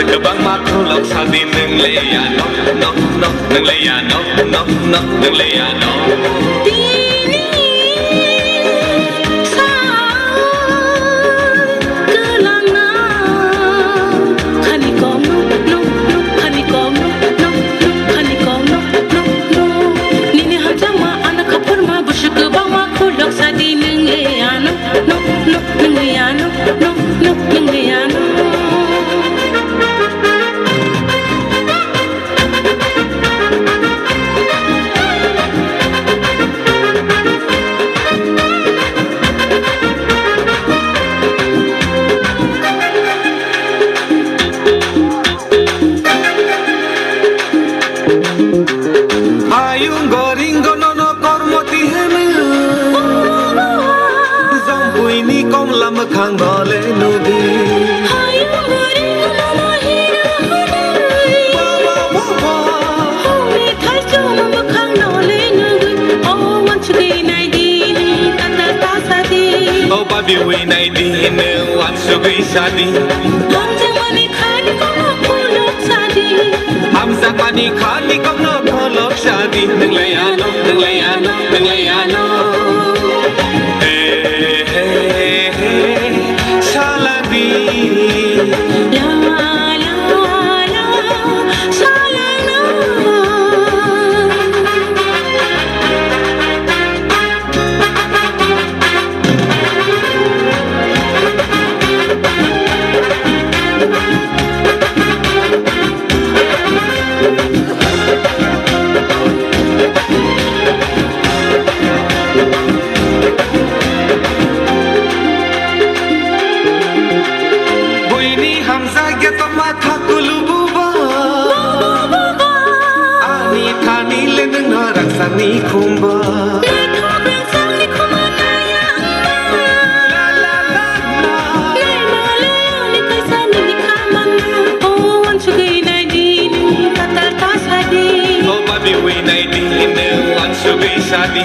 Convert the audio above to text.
Kebang makro lok sadi neng leya no no no neng leya no no no neng leya no Tini sa kelana honeycomb no no honeycomb no no honeycomb no no no nini hajama anak kapur ma bushuk bang makro lok sadi neng leya no no no neng leya no no no neng leya no Ayung goringo nono kormoti heme Zombui ni kom lam khang dole nugi Ayung goringo nono hira hunai Baba baba Home thai cho mama khang dole nugi Oh want to be nai dini tata ta sadi Oh baby we nai din wan sugi sadi Hum jamani khani ko pulok sadi Ham zakani khani kom no kolok sadi neng leya no neng leya no neng leya no Hey hey hey saladi La la la salana Buini hamza geto matha kulububa Ani thani len no raksani khumba La la la la Oh baby we nai din wan sugi sadi